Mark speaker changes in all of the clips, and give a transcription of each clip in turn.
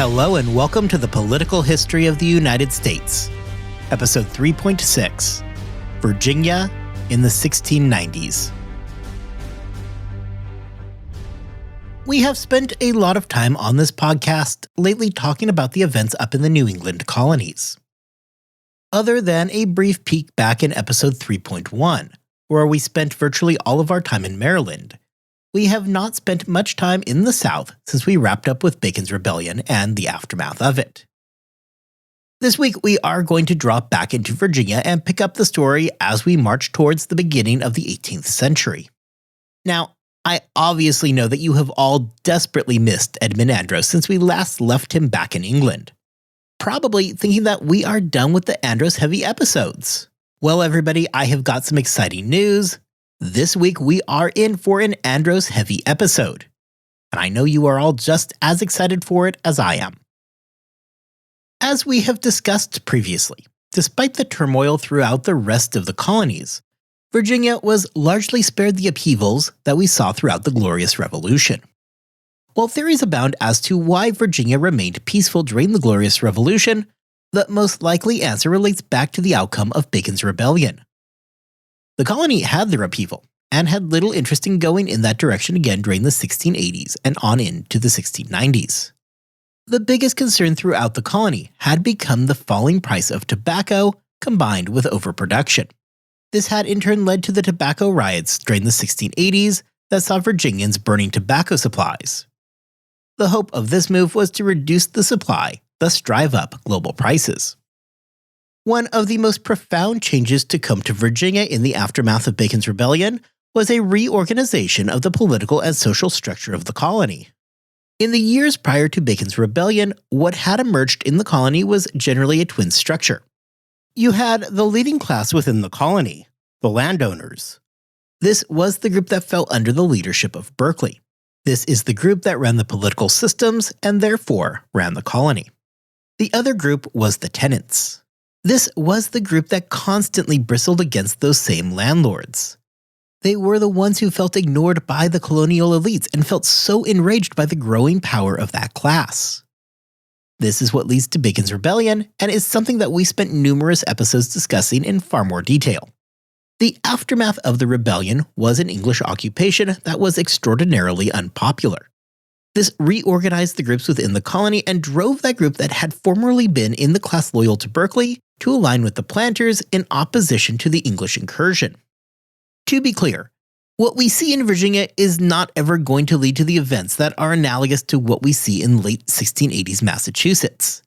Speaker 1: Hello and welcome to the Political History of the United States, Episode 3.6, Virginia in the 1690s. We have spent a lot of time on this podcast lately talking about the events up in the New England colonies. Other than a brief peek back in Episode 3.1, where we spent virtually all of our time in Maryland, we have not spent much time in the South since we wrapped up with Bacon's Rebellion and the aftermath of it. This week, we are going to drop back into Virginia and pick up the story as we march towards the beginning of the 18th century. Now, I obviously know that you have all desperately missed Edmund Andros since we last left him back in England, probably thinking that we are done with the Andros-heavy episodes. Well, everybody, I have got some exciting news. This week, we are in for an Andros-heavy episode, and I know you are all just as excited for it as I am. As we have discussed previously, despite the turmoil throughout the rest of the colonies, Virginia was largely spared the upheavals that we saw throughout the Glorious Revolution. While theories abound as to why Virginia remained peaceful during the Glorious Revolution, the most likely answer relates back to the outcome of Bacon's Rebellion. The colony had their upheaval, and had little interest in going in that direction again during the 1680s and on into the 1690s. The biggest concern throughout the colony had become the falling price of tobacco combined with overproduction. This had in turn led to the tobacco riots during the 1680s that saw Virginians burning tobacco supplies. The hope of this move was to reduce the supply, thus drive up global prices. One of the most profound changes to come to Virginia in the aftermath of Bacon's Rebellion was a reorganization of the political and social structure of the colony. In the years prior to Bacon's Rebellion, what had emerged in the colony was generally a twin structure. You had the leading class within the colony, the landowners. This was the group that fell under the leadership of Berkeley. This is the group that ran the political systems and therefore ran the colony. The other group was the tenants. This was the group that constantly bristled against those same landlords. They were the ones who felt ignored by the colonial elites and felt so enraged by the growing power of that class. This is what leads to Bacon's Rebellion and is something that we spent numerous episodes discussing in far more detail. The aftermath of the rebellion was an English occupation that was extraordinarily unpopular. This reorganized the groups within the colony and drove that group that had formerly been in the class loyal to Berkeley to align with the planters in opposition to the English incursion. To be clear, what we see in Virginia is not ever going to lead to the events that are analogous to what we see in late 1680s Massachusetts.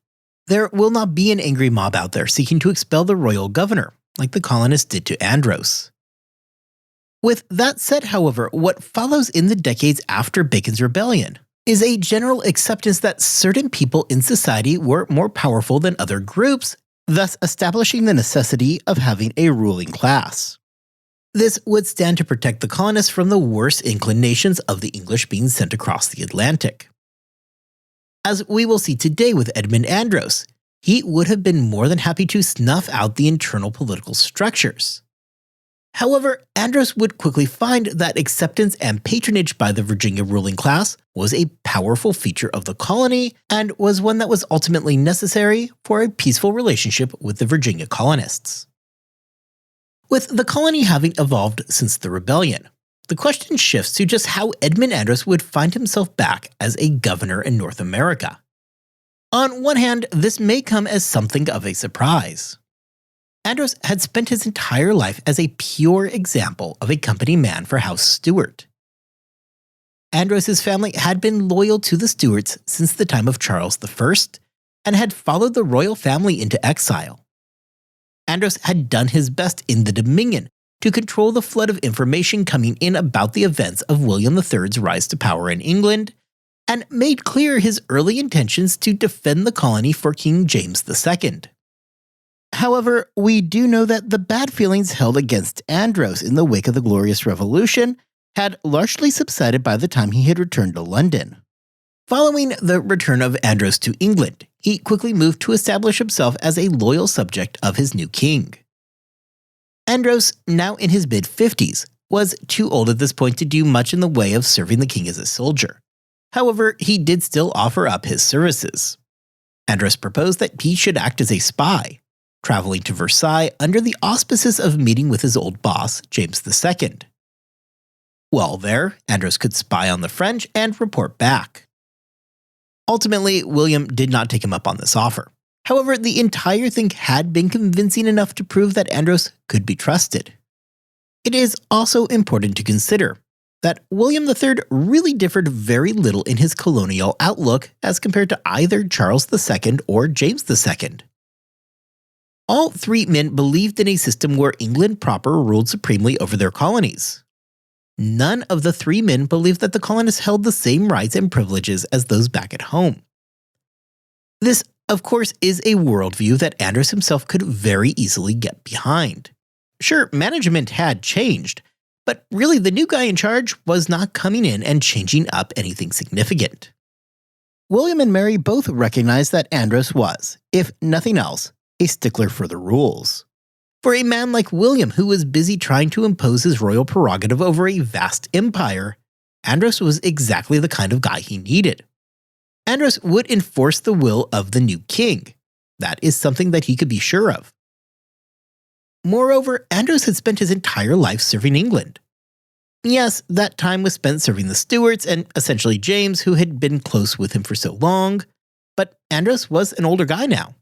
Speaker 1: There will not be an angry mob out there seeking to expel the royal governor, like the colonists did to Andros. With that said, however, what follows in the decades after Bacon's Rebellion is a general acceptance that certain people in society were more powerful than other groups, thus establishing the necessity of having a ruling class. This would stand to protect the colonists from the worst inclinations of the English being sent across the Atlantic. As we will see today with Edmund Andros, he would have been more than happy to snuff out the internal political structures. However, Andros would quickly find that acceptance and patronage by the Virginia ruling class was a powerful feature of the colony and was one that was ultimately necessary for a peaceful relationship with the Virginia colonists. With the colony having evolved since the rebellion, the question shifts to just how Edmund Andros would find himself back as a governor in North America. On one hand, this may come as something of a surprise. Andros had spent his entire life as a pure example of a company man for House Stuart. Andros's family had been loyal to the Stuarts since the time of Charles I and had followed the royal family into exile. Andros had done his best in the Dominion to control the flood of information coming in about the events of William III's rise to power in England, and made clear his early intentions to defend the colony for King James II. However, we do know that the bad feelings held against Andros in the wake of the Glorious Revolution had largely subsided by the time he had returned to London. Following the return of Andros to England, he quickly moved to establish himself as a loyal subject of his new king. Andros, now in his mid-50s, was too old at this point to do much in the way of serving the king as a soldier. However, he did still offer up his services. Andros proposed that he should act as a spy, traveling to Versailles under the auspices of meeting with his old boss, James II. While there, Andros could spy on the French and report back. Ultimately, William did not take him up on this offer. However, the entire thing had been convincing enough to prove that Andros could be trusted. It is also important to consider that William III really differed very little in his colonial outlook as compared to either Charles II or James II. All three men believed in a system where England proper ruled supremely over their colonies. None of the three men believed that the colonists held the same rights and privileges as those back at home. This, of course, is a worldview that Andros himself could very easily get behind. Sure, management had changed, but really the new guy in charge was not coming in and changing up anything significant. William and Mary both recognized that Andros was, if nothing else, a stickler for the rules. For a man like William, who was busy trying to impose his royal prerogative over a vast empire, Andros was exactly the kind of guy he needed. Andros would enforce the will of the new king. That is something that he could be sure of. Moreover, Andros had spent his entire life serving England. Yes, that time was spent serving the Stuarts and essentially James, who had been close with him for so long, but Andros was an older guy now.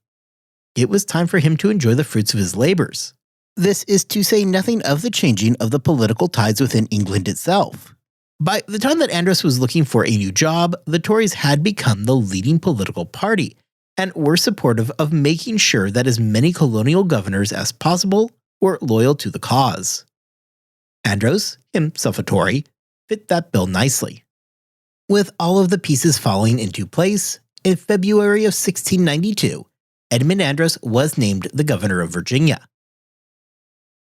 Speaker 1: It was time for him to enjoy the fruits of his labors. This is to say nothing of the changing of the political tides within England itself. By the time that Andros was looking for a new job, the Tories had become the leading political party and were supportive of making sure that as many colonial governors as possible were loyal to the cause. Andros, himself a Tory, fit that bill nicely. With all of the pieces falling into place, in February of 1692, Edmund Andros was named the governor of Virginia.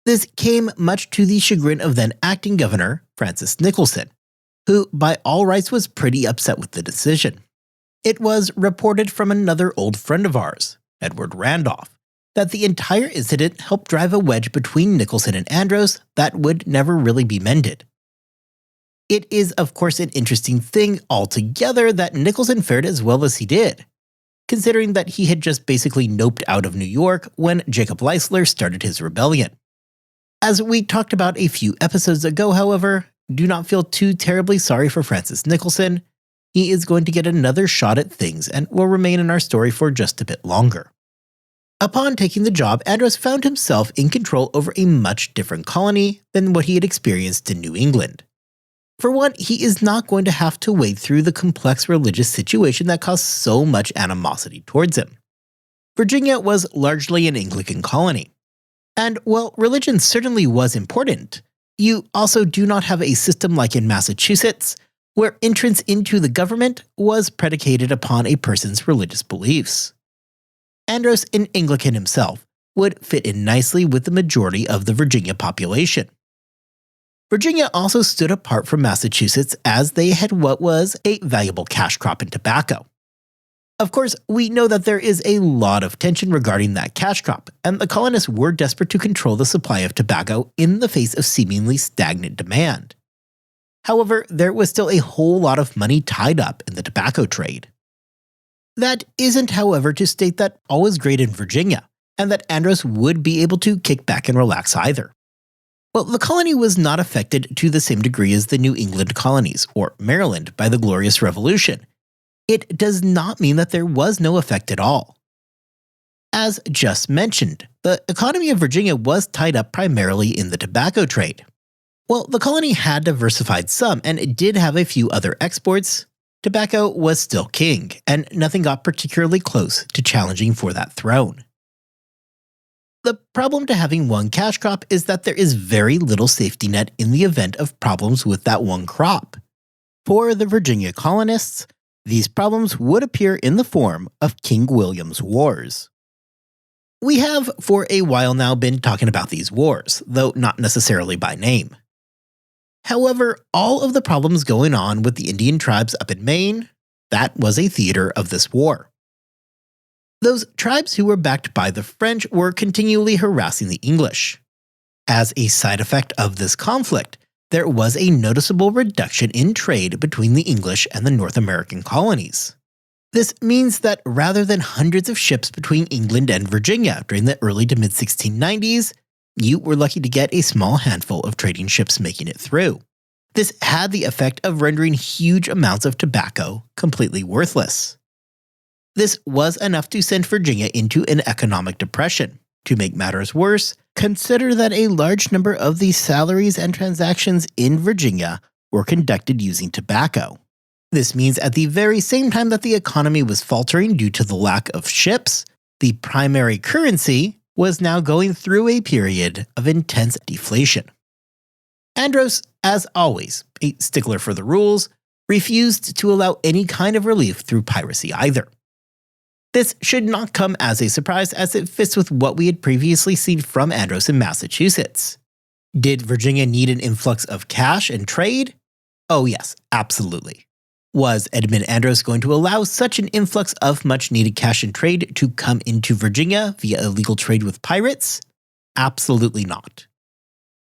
Speaker 1: This came much to the chagrin of then acting governor, Francis Nicholson, who by all rights was pretty upset with the decision. It was reported from another old friend of ours, Edward Randolph, that the entire incident helped drive a wedge between Nicholson and Andros that would never really be mended. It is, of course, an interesting thing altogether that Nicholson fared as well as he did, considering that he had just basically noped out of New York when Jacob Leisler started his rebellion. As we talked about a few episodes ago, however, do not feel too terribly sorry for Francis Nicholson. He is going to get another shot at things and will remain in our story for just a bit longer. Upon taking the job, Andros found himself in control over a much different colony than what he had experienced in New England. For one, he is not going to have to wade through the complex religious situation that caused so much animosity towards him. Virginia was largely an Anglican colony. And while religion certainly was important, you also do not have a system like in Massachusetts, where entrance into the government was predicated upon a person's religious beliefs. Andros, an Anglican himself, would fit in nicely with the majority of the Virginia population. Virginia also stood apart from Massachusetts as they had what was a valuable cash crop in tobacco. Of course, we know that there is a lot of tension regarding that cash crop, and the colonists were desperate to control the supply of tobacco in the face of seemingly stagnant demand. However, there was still a whole lot of money tied up in the tobacco trade. That isn't, however, to state that all was great in Virginia, and that Andros would be able to kick back and relax either. Well, the colony was not affected to the same degree as the New England colonies, or Maryland, by the Glorious Revolution. It does not mean that there was no effect at all. As just mentioned, the economy of Virginia was tied up primarily in the tobacco trade. While the colony had diversified some and it did have a few other exports, tobacco was still king, and nothing got particularly close to challenging for that throne. The problem to having one cash crop is that there is very little safety net in the event of problems with that one crop. For the Virginia colonists, these problems would appear in the form of King William's Wars. We have for a while now been talking about these wars, though not necessarily by name. However, all of the problems going on with the Indian tribes up in Maine, that was a theater of this war. Those tribes who were backed by the French were continually harassing the English. As a side effect of this conflict, there was a noticeable reduction in trade between the English and the North American colonies. This means that rather than hundreds of ships between England and Virginia during the early to mid 1690s, you were lucky to get a small handful of trading ships making it through. This had the effect of rendering huge amounts of tobacco completely worthless. This was enough to send Virginia into an economic depression. To make matters worse, consider that a large number of the salaries and transactions in Virginia were conducted using tobacco. This means at the very same time that the economy was faltering due to the lack of ships, the primary currency was now going through a period of intense deflation. Andros, as always, a stickler for the rules, refused to allow any kind of relief through piracy either. This should not come as a surprise, as it fits with what we had previously seen from Andros in Massachusetts. Did Virginia need an influx of cash and trade? Oh yes, absolutely. Was Edmund Andros going to allow such an influx of much-needed cash and trade to come into Virginia via illegal trade with pirates? Absolutely not.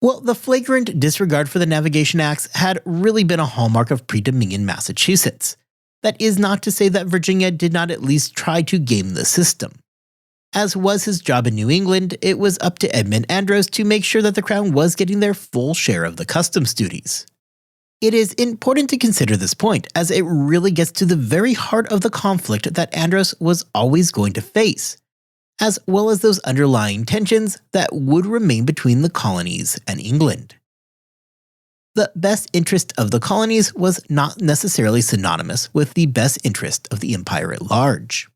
Speaker 1: Well, the flagrant disregard for the Navigation Acts had really been a hallmark of pre-Dominion Massachusetts. That is not to say that Virginia did not at least try to game the system. As was his job in New England, it was up to Edmund Andros to make sure that the Crown was getting their full share of the customs duties. It is important to consider this point, as it really gets to the very heart of the conflict that Andros was always going to face, as well as those underlying tensions that would remain between the colonies and England. The best interest of the colonies was not necessarily synonymous with the best interest of the empire at large.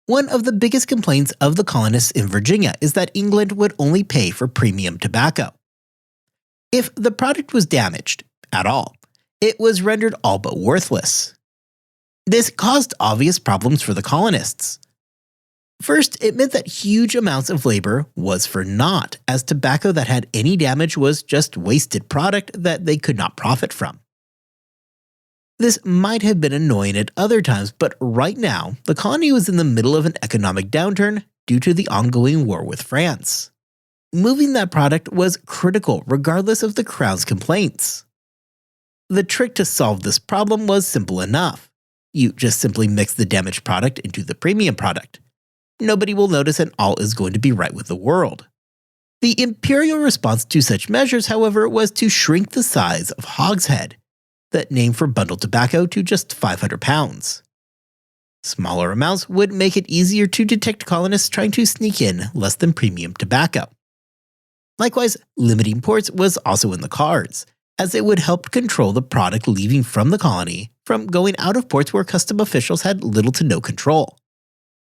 Speaker 1: One of the biggest complaints of the colonists in Virginia is that England would only pay for premium tobacco. If the product was damaged at all, it was rendered all but worthless. This caused obvious problems for the colonists. First, it meant that huge amounts of labor was for naught, as tobacco that had any damage was just wasted product that they could not profit from. This might have been annoying at other times, but right now, the colony was in the middle of an economic downturn due to the ongoing war with France. Moving that product was critical regardless of the Crown's complaints. The trick to solve this problem was simple enough. You just simply mix the damaged product into the premium product. Nobody will notice and all is going to be right with the world. The imperial response to such measures, however, was to shrink the size of hogshead, that name for bundled tobacco, to just 500 pounds. Smaller amounts would make it easier to detect colonists trying to sneak in less than premium tobacco. Likewise, limiting ports was also in the cards, as it would help control the product leaving from the colony from going out of ports where custom officials had little to no control.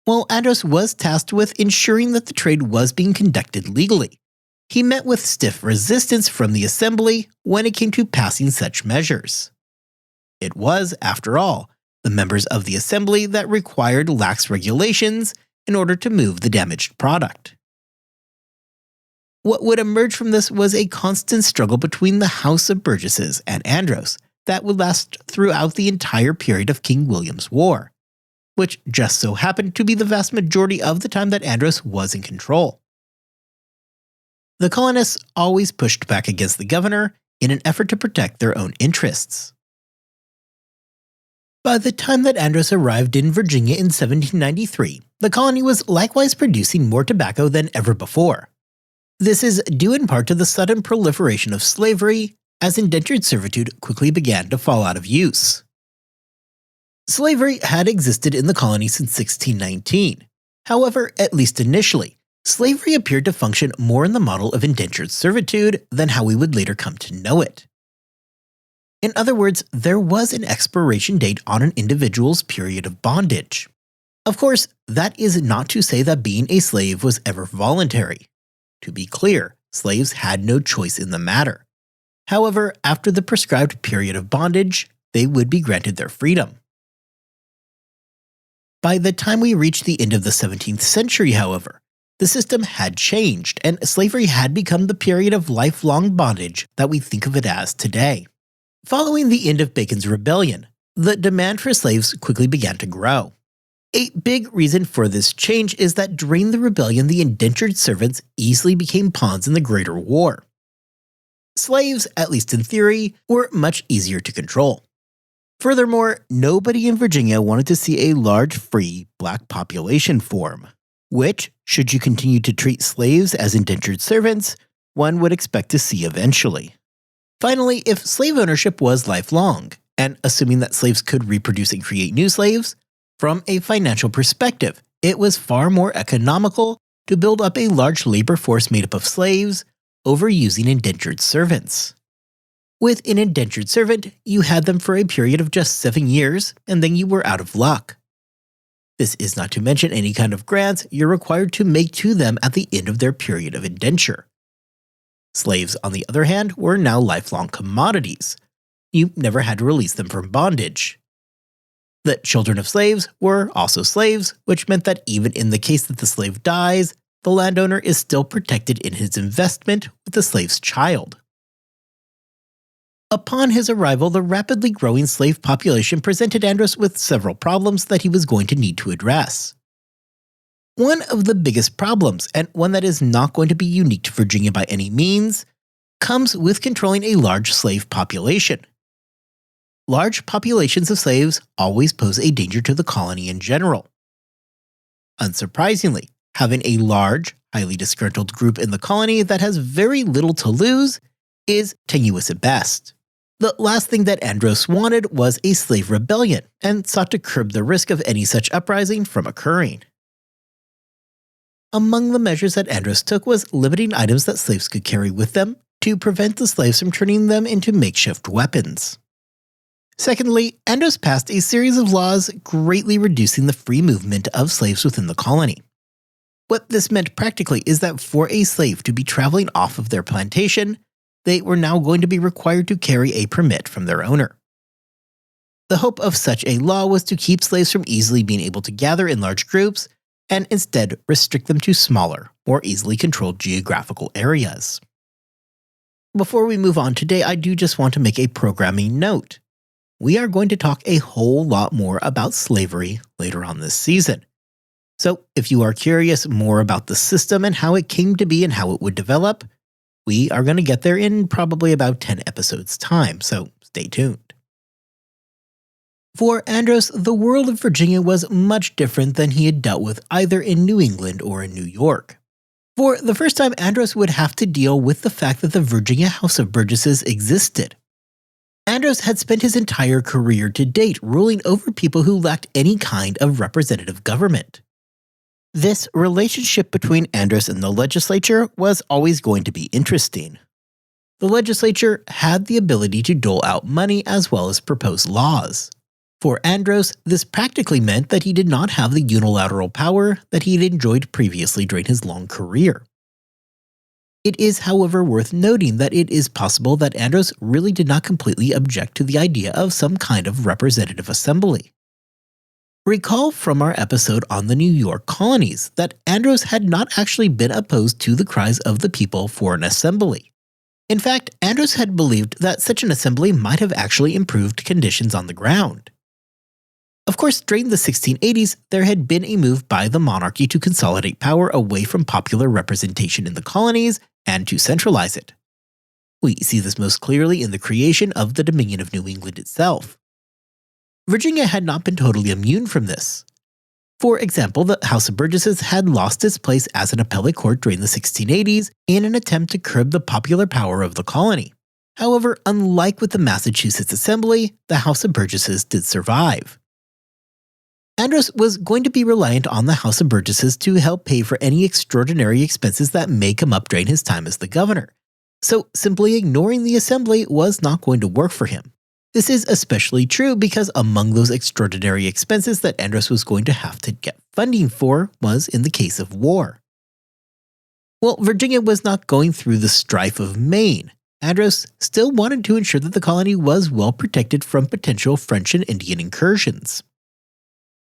Speaker 1: While Andros was tasked with ensuring that the trade was being conducted legally, he met with stiff resistance from the Assembly when it came to passing such measures. It was, after all, the members of the Assembly that required lax regulations in order to move the damaged product. What would emerge from this was a constant struggle between the House of Burgesses and Andros that would last throughout the entire period of King William's War, which just so happened to be the vast majority of the time that Andros was in control. The colonists always pushed back against the governor in an effort to protect their own interests. By the time that Andros arrived in Virginia in 1793, the colony was likewise producing more tobacco than ever before. This is due in part to the sudden proliferation of slavery, as indentured servitude quickly began to fall out of use. Slavery had existed in the colony since 1619. However, at least initially, slavery appeared to function more in the model of indentured servitude than how we would later come to know it. In other words, there was an expiration date on an individual's period of bondage. Of course, that is not to say that being a slave was ever voluntary. To be clear, slaves had no choice in the matter. However, after the prescribed period of bondage, they would be granted their freedom. By the time we reached the end of the 17th century, however, the system had changed, and slavery had become the period of lifelong bondage that we think of it as today. Following the end of Bacon's Rebellion, the demand for slaves quickly began to grow. A big reason for this change is that during the rebellion, the indentured servants easily became pawns in the Greater War. Slaves, at least in theory, were much easier to control. Furthermore, nobody in Virginia wanted to see a large free black population form, which, should you continue to treat slaves as indentured servants, one would expect to see eventually. Finally, if slave ownership was lifelong, and assuming that slaves could reproduce and create new slaves, from a financial perspective, it was far more economical to build up a large labor force made up of slaves over using indentured servants. With an indentured servant, you had them for a period of just 7 years, and then you were out of luck. This is not to mention any kind of grants you're required to make to them at the end of their period of indenture. Slaves, on the other hand, were now lifelong commodities. You never had to release them from bondage. The children of slaves were also slaves, which meant that even in the case that the slave dies, the landowner is still protected in his investment with the slave's child. Upon his arrival, the rapidly growing slave population presented Andros with several problems that he was going to need to address. One of the biggest problems, and one that is not going to be unique to Virginia by any means, comes with controlling a large slave population. Large populations of slaves always pose a danger to the colony in general. Unsurprisingly, having a large, highly disgruntled group in the colony that has very little to lose is tenuous at best. The last thing that Andros wanted was a slave rebellion, and sought to curb the risk of any such uprising from occurring. Among the measures that Andros took was limiting items that slaves could carry with them to prevent the slaves from turning them into makeshift weapons. Secondly, Andros passed a series of laws greatly reducing the free movement of slaves within the colony. What this meant practically is that for a slave to be traveling off of their plantation, they were now going to be required to carry a permit from their owner. The hope of such a law was to keep slaves from easily being able to gather in large groups, and instead restrict them to smaller, more easily controlled geographical areas. Before we move on today, I do just want to make a programming note. We are going to talk a whole lot more about slavery later on this season. So if you are curious more about the system and how it came to be and how it would develop, we are going to get there in probably about 10 episodes' time, so stay tuned. For Andros, the world of Virginia was much different than he had dealt with either in New England or in New York. For the first time, Andros would have to deal with the fact that the Virginia House of Burgesses existed. Andros had spent his entire career to date ruling over people who lacked any kind of representative government. This relationship between Andros and the legislature was always going to be interesting. The legislature had the ability to dole out money as well as propose laws. For Andros, this practically meant that he did not have the unilateral power that he had enjoyed previously during his long career. It is, however, worth noting that it is possible that Andros really did not completely object to the idea of some kind of representative assembly. Recall from our episode on the New York colonies that Andros had not actually been opposed to the cries of the people for an assembly. In fact, Andros had believed that such an assembly might have actually improved conditions on the ground. Of course, during the 1680s, there had been a move by the monarchy to consolidate power away from popular representation in the colonies and to centralize it. We see this most clearly in the creation of the Dominion of New England itself. Virginia had not been totally immune from this. For example, the House of Burgesses had lost its place as an appellate court during the 1680s in an attempt to curb the popular power of the colony. However, unlike with the Massachusetts Assembly, the House of Burgesses did survive. Andros was going to be reliant on the House of Burgesses to help pay for any extraordinary expenses that may come up during his time as the governor. So simply ignoring the Assembly was not going to work for him. This is especially true because among those extraordinary expenses that Andros was going to have to get funding for was in the case of war. Well, Virginia was not going through the strife of Maine. Andros still wanted to ensure that the colony was well protected from potential French and Indian incursions.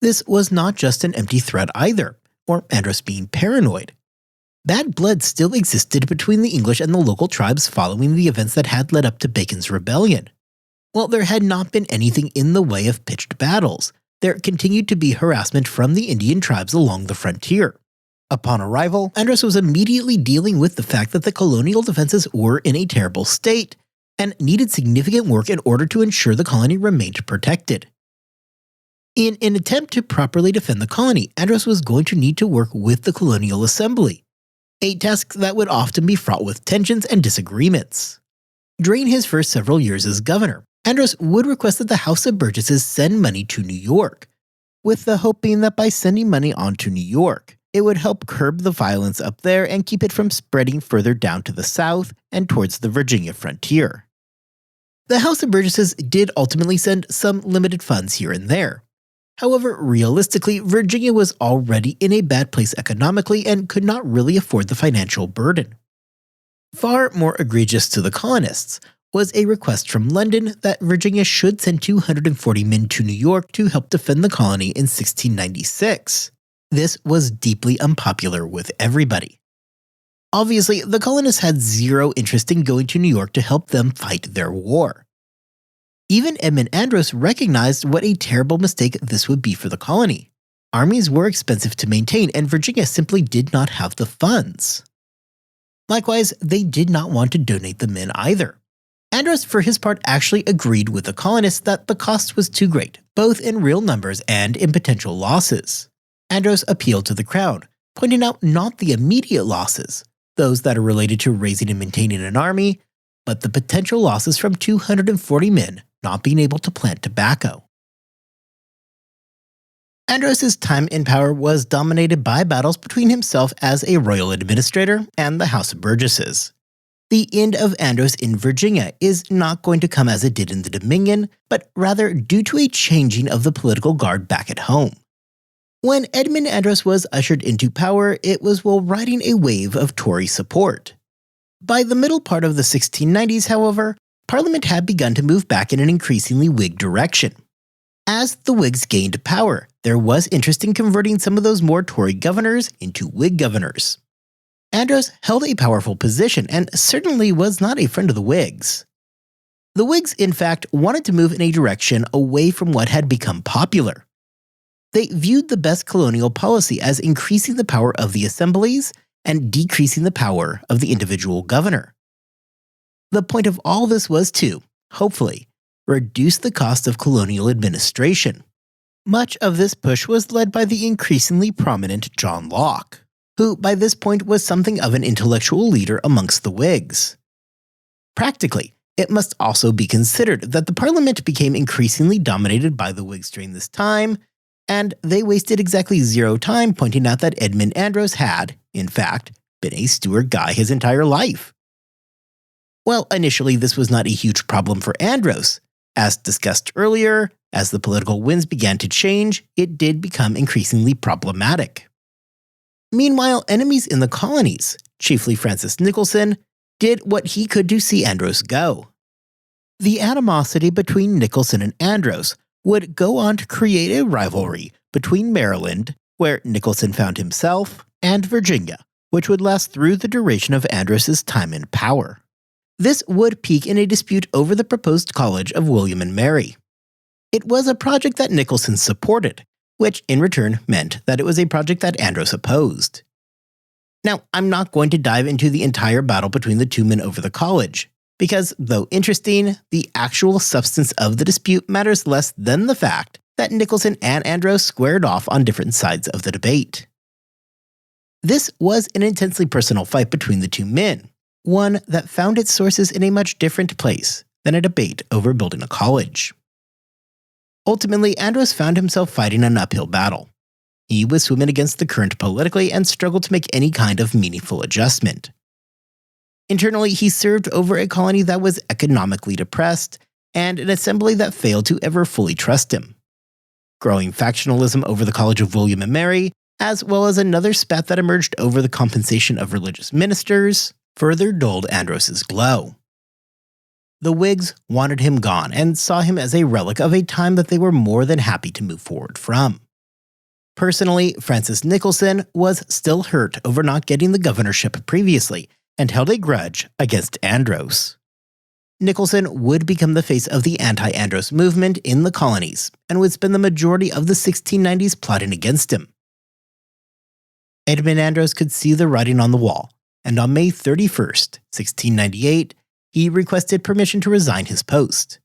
Speaker 1: This was not just an empty threat either, or Andros being paranoid. Bad blood still existed between the English and the local tribes following the events that had led up to Bacon's rebellion. While there had not been anything in the way of pitched battles, there continued to be harassment from the Indian tribes along the frontier. Upon arrival, Andros was immediately dealing with the fact that the colonial defenses were in a terrible state, and needed significant work in order to ensure the colony remained protected. In an attempt to properly defend the colony, Andros was going to need to work with the colonial assembly, a task that would often be fraught with tensions and disagreements. During his first several years as governor, Andros would request that the House of Burgesses send money to New York, with the hope being that by sending money on to New York, it would help curb the violence up there and keep it from spreading further down to the south and towards the Virginia frontier. The House of Burgesses did ultimately send some limited funds here and there. However, realistically, Virginia was already in a bad place economically and could not really afford the financial burden. Far more egregious to the colonists was a request from London that Virginia should send 240 men to New York to help defend the colony in 1696. This was deeply unpopular with everybody. Obviously, the colonists had zero interest in going to New York to help them fight their war. Even Edmund Andros recognized what a terrible mistake this would be for the colony. Armies were expensive to maintain, and Virginia simply did not have the funds. Likewise, they did not want to donate the men either. Andros, for his part, actually agreed with the colonists that the cost was too great, both in real numbers and in potential losses. Andros appealed to the crown, pointing out not the immediate losses, those that are related to raising and maintaining an army, but the potential losses from 240 men not being able to plant tobacco. Andros' time in power was dominated by battles between himself as a royal administrator and the House of Burgesses. The end of Andros in Virginia is not going to come as it did in the Dominion, but rather due to a changing of the political guard back at home. When Edmund Andros was ushered into power, it was while riding a wave of Tory support. By the middle part of the 1690s, however, Parliament had begun to move back in an increasingly Whig direction. As the Whigs gained power, there was interest in converting some of those more Tory governors into Whig governors. Andros held a powerful position and certainly was not a friend of the Whigs. The Whigs, in fact, wanted to move in a direction away from what had become popular. They viewed the best colonial policy as increasing the power of the assemblies and decreasing the power of the individual governor. The point of all this was to, hopefully, reduce the cost of colonial administration. Much of this push was led by the increasingly prominent John Locke, who by this point was something of an intellectual leader amongst the Whigs. Practically, it must also be considered that the Parliament became increasingly dominated by the Whigs during this time, and they wasted exactly zero time pointing out that Edmund Andros had, in fact, been a Stuart guy his entire life. Well, initially this was not a huge problem for Andros. As discussed earlier, as the political winds began to change, it did become increasingly problematic. Meanwhile, enemies in the colonies, chiefly Francis Nicholson, did what he could to see Andros go. The animosity between Nicholson and Andros would go on to create a rivalry between Maryland, where Nicholson found himself, and Virginia, which would last through the duration of Andros' time in power. This would peak in a dispute over the proposed college of William and Mary. It was a project that Nicholson supported, which in return meant that it was a project that Andros opposed. Now, I'm not going to dive into the entire battle between the two men over the college, because though interesting, the actual substance of the dispute matters less than the fact that Nicholson and Andros squared off on different sides of the debate. This was an intensely personal fight between the two men, one that found its sources in a much different place than a debate over building a college. Ultimately, Andros found himself fighting an uphill battle. He was swimming against the current politically and struggled to make any kind of meaningful adjustment. Internally, he served over a colony that was economically depressed and an assembly that failed to ever fully trust him. Growing factionalism over the College of William and Mary, as well as another spat that emerged over the compensation of religious ministers, further dulled Andros' glow. The Whigs wanted him gone and saw him as a relic of a time that they were more than happy to move forward from. Personally, Francis Nicholson was still hurt over not getting the governorship previously and held a grudge against Andros. Nicholson would become the face of the anti-Andros movement in the colonies and would spend the majority of the 1690s plotting against him. Edmund Andros could see the writing on the wall, and on May 31st, 1698, he requested permission to resign his post.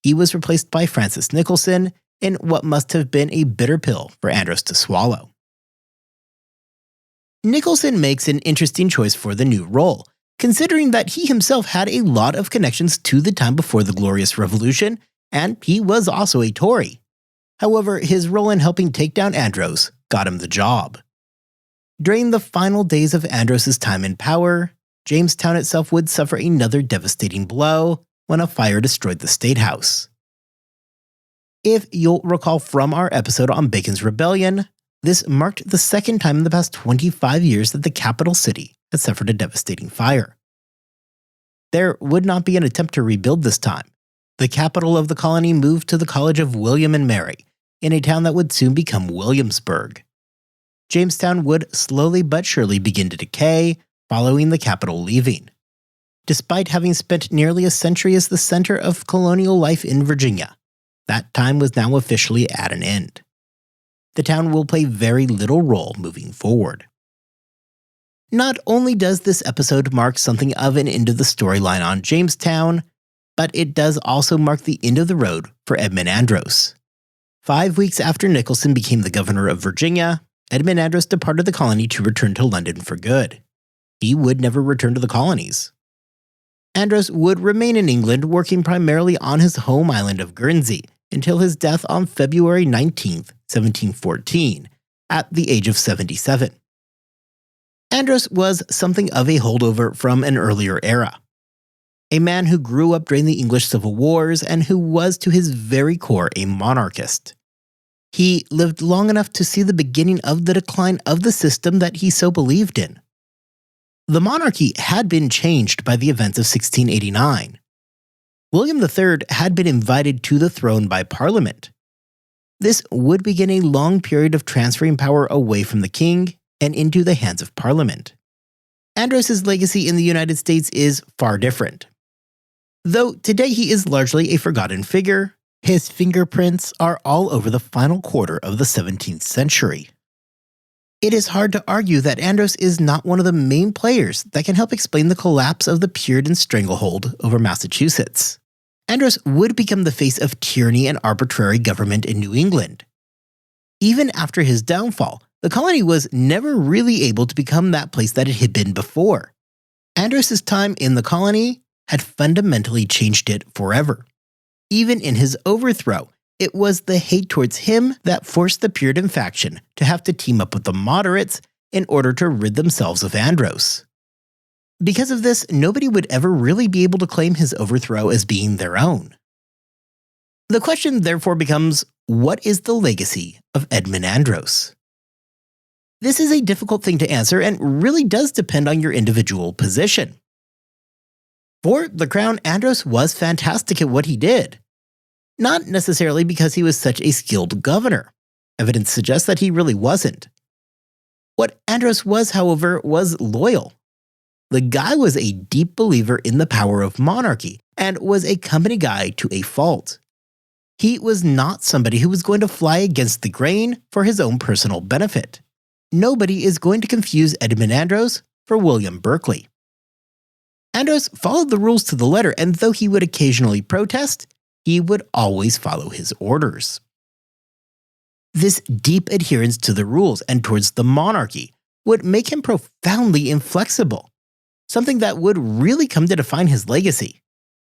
Speaker 1: He was replaced by Francis Nicholson in what must have been a bitter pill for Andros to swallow. Nicholson makes an interesting choice for the new role, considering that he himself had a lot of connections to the time before the Glorious Revolution, and he was also a Tory. However, his role in helping take down Andros got him the job. During the final days of Andros' time in power, Jamestown itself would suffer another devastating blow when a fire destroyed the State House. If you'll recall from our episode on Bacon's Rebellion, this marked the second time in the past 25 years that the capital city had suffered a devastating fire. There would not be an attempt to rebuild this time. The capital of the colony moved to the College of William and Mary, in a town that would soon become Williamsburg. Jamestown would slowly but surely begin to decay, following the capital leaving. Despite having spent nearly a century as the center of colonial life in Virginia, that time was now officially at an end. The town will play very little role moving forward. Not only does this episode mark something of an end of the storyline on Jamestown, but it does also mark the end of the road for Edmund Andros. 5 weeks after Nicholson became the governor of Virginia, Edmund Andros departed the colony to return to London for good. He would never return to the colonies. Andros would remain in England, working primarily on his home island of Guernsey, until his death on February 19, 1714, at the age of 77. Andros was something of a holdover from an earlier era. A man who grew up during the English Civil Wars and who was to his very core a monarchist. He lived long enough to see the beginning of the decline of the system that he so believed in. The monarchy had been changed by the events of 1689. William III had been invited to the throne by Parliament. This would begin a long period of transferring power away from the king and into the hands of Parliament. Andros' legacy in the United States is far different. Though today he is largely a forgotten figure, his fingerprints are all over the final quarter of the 17th century. It is hard to argue that Andros is not one of the main players that can help explain the collapse of the Puritan stranglehold over Massachusetts. Andros would become the face of tyranny and arbitrary government in New England. Even after his downfall, the colony was never really able to become that place that it had been before. Andros' time in the colony had fundamentally changed it forever. Even in his overthrow, it was the hate towards him that forced the Puritan faction to have to team up with the moderates in order to rid themselves of Andros. Because of this, nobody would ever really be able to claim his overthrow as being their own. The question therefore becomes, what is the legacy of Edmund Andros? This is a difficult thing to answer and really does depend on your individual position. For the crown, Andros was fantastic at what he did. Not necessarily because he was such a skilled governor. Evidence suggests that he really wasn't. What Andros was, however, was loyal. The guy was a deep believer in the power of monarchy and was a company guy to a fault. He was not somebody who was going to fly against the grain for his own personal benefit. Nobody is going to confuse Edmund Andros for William Berkeley. Andros followed the rules to the letter, and though he would occasionally protest, he would always follow his orders. This deep adherence to the rules and towards the monarchy would make him profoundly inflexible, something that would really come to define his legacy.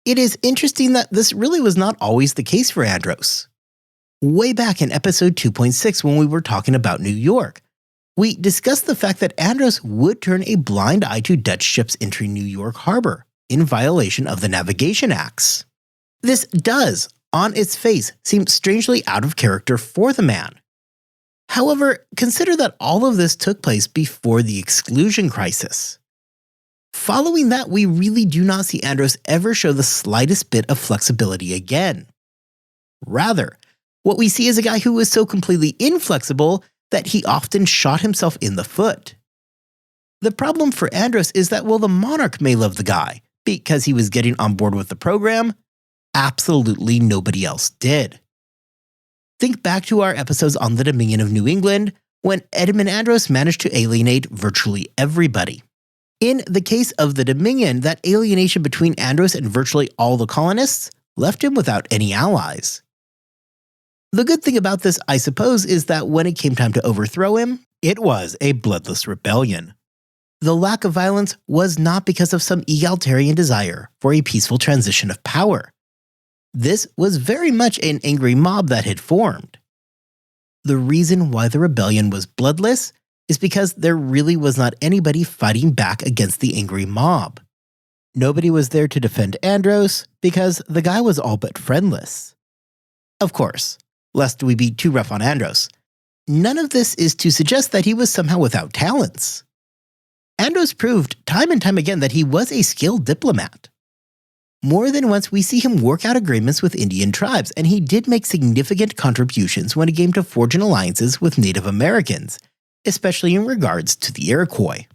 Speaker 1: It is interesting that this really was not always the case for Andros. Way back in episode 2.6 when we were talking about New York, we discussed the fact that Andros would turn a blind eye to Dutch ships entering New York Harbor in violation of the Navigation Acts. This does, on its face, seem strangely out of character for the man. However, consider that all of this took place before the Exclusion Crisis. Following that, we really do not see Andros ever show the slightest bit of flexibility again. Rather, what we see is a guy who was so completely inflexible that he often shot himself in the foot. The problem for Andros is that while the monarch may love the guy because he was getting on board with the program, absolutely nobody else did. Think back to our episodes on the Dominion of New England when Edmund Andros managed to alienate virtually everybody. In the case of the Dominion, that alienation between Andros and virtually all the colonists left him without any allies. The good thing about this, I suppose, is that when it came time to overthrow him, it was a bloodless rebellion. The lack of violence was not because of some egalitarian desire for a peaceful transition of power. This was very much an angry mob that had formed. The reason why the rebellion was bloodless is because there really was not anybody fighting back against the angry mob. Nobody was there to defend Andros because the guy was all but friendless. Of course, lest we be too rough on Andros, none of this is to suggest that he was somehow without talents. Andros proved time and time again that he was a skilled diplomat. More than once we see him work out agreements with Indian tribes, and he did make significant contributions when it came to forging alliances with Native Americans, especially in regards to the Iroquois.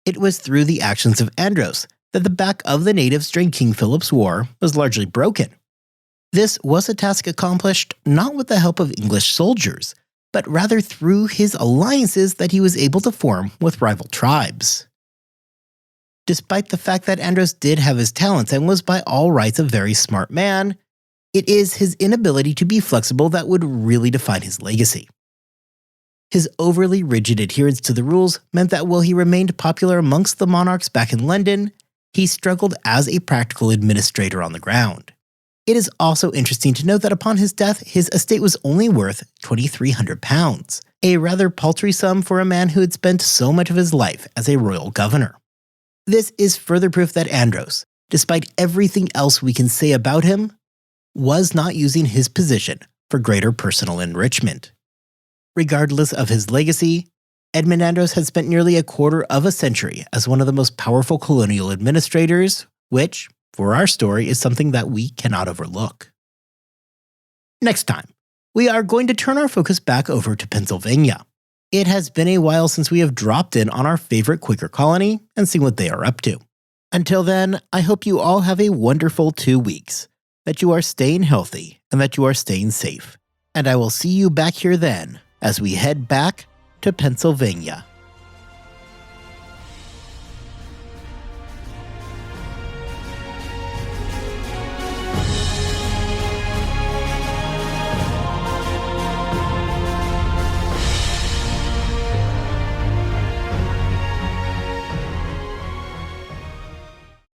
Speaker 1: It was through the actions of Andros that the back of the natives during King Philip's War was largely broken. This was a task accomplished not with the help of English soldiers, but rather through his alliances that he was able to form with rival tribes. Despite the fact that Andros did have his talents and was by all rights a very smart man, it is his inability to be flexible that would really define his legacy. His overly rigid adherence to the rules meant that while he remained popular amongst the monarchs back in London, he struggled as a practical administrator on the ground. It is also interesting to note that upon his death, his estate was only worth £2,300, a rather paltry sum for a man who had spent so much of his life as a royal governor. This is further proof that Andros, despite everything else we can say about him, was not using his position for greater personal enrichment. Regardless of his legacy, Edmund Andros had spent nearly a quarter of a century as one of the most powerful colonial administrators, which, for our story, is something that we cannot overlook. Next time, we are going to turn our focus back over to Pennsylvania. It has been a while since we have dropped in on our favorite Quaker colony and seen what they are up to. Until then, I hope you all have a wonderful 2 weeks, that you are staying healthy and that you are staying safe. And I will see you back here then as we head back to Pennsylvania.